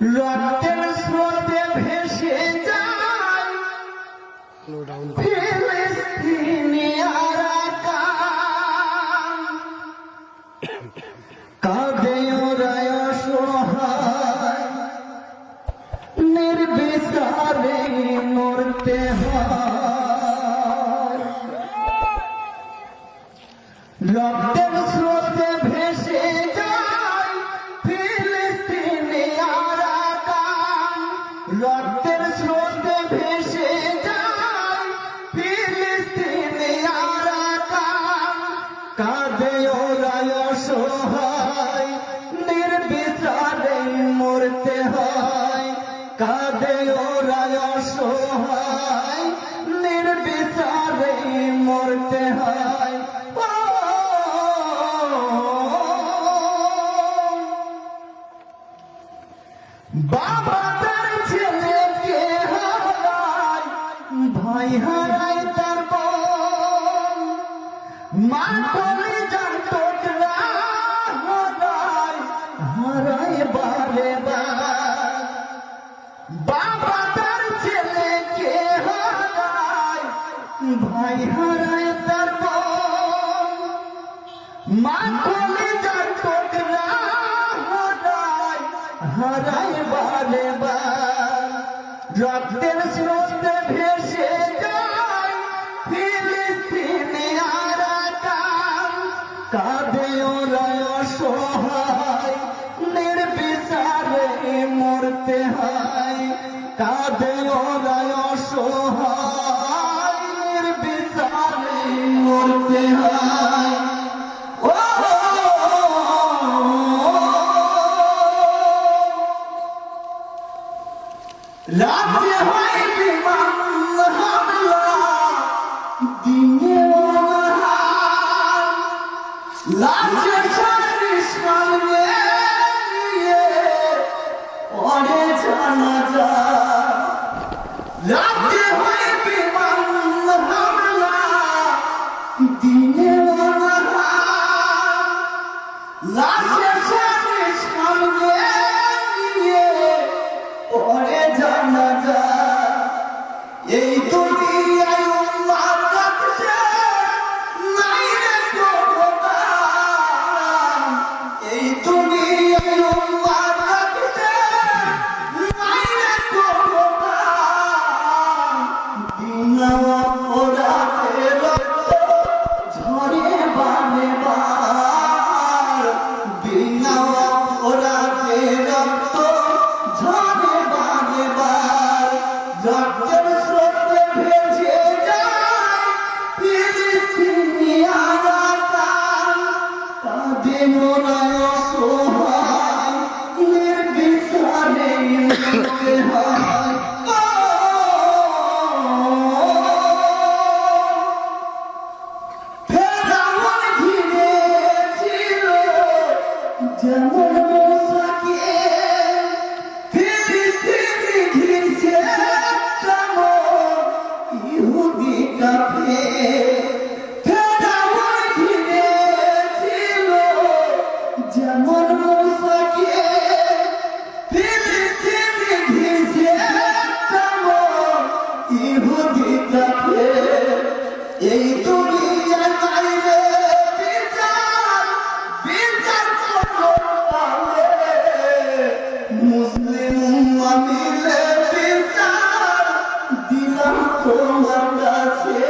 রক্তের স্রোতে ভেসে যায় ফিলিস্তিনি আরাকান, কাঁদে ওরা অসহায়, নির্বিচারে মরতে হয়। রক্তের স্রোতে ভেসে যায় ফিলিস্তিনি আরাকান, রক্তের স্রোতে ভেসে যায় ফিলিস্তিনি আরাকান, কাঁদে ওরা অসহায়, নির্বিচারে মরতে হয়। কাঁদে ওরা অসহায়, নির্বিচারে মরতে হয়। বাবা তার ছেলেকে হারায়, ভাই হারায় তার বোন, মা কলিজার টুকরা হারায়, হারায় বারে বার। বাবা তার ছেলেকে হারায়, ভাই হারায় তার বোন, মা কলিজার টুকরা হারায়, হারায় বারে বার। রক্তের স্রোতে ভেসে যায় ফিলিস্তিনি আরাকান, কাঁদে ওরা অসহায়, নির্বিচারে মরতে হয়। কাঁদে ওরা অসহায়, নির্বিচারে মরতে হয়। রাতে হয় বিমান হামলা, দিনে অনাহার, লাশের সারি সামনে নিয়ে পড়ে জানাজা। রাতে হয় বিমান হামলা, দিনে অনাহার, লাশের সারি সামনে নিয়ে পড়ে জানাজা। এই দুনিয়ায় আল্লাহর কাছে নাই রে কোনো দাম, এই দুনিয়ায় আল্লাহর কাছে নাই রে কোনো দাম। বিনা অপরাধে রক্ত ঝরে বারে বার, বিনা অপরাধে রক্ত ঝরে বারে বার। রক্তের স্রোতে ভেসে যায় ফিলিস্তিনি আরাকান, কাঁদে ওরা অসহায়, নির্বিচারে মরতে হয়। ফেরাউন ঘিরেছিল যেমন মূসাকে, ফিলিস্তিনি ঘিরছে তেমন ইহুদি কাফে। ফেরাউন ঘিরেছিল যেমন মূসাকে, ফিলিস্তিনি ঘিরছে তেমন ইহুদি কাফে। এই দুনিয়ায় নাই রে বিচার, বিচার করো পালে, মুসলিম মানিলে বিচার দিলাম তোমার কাছে।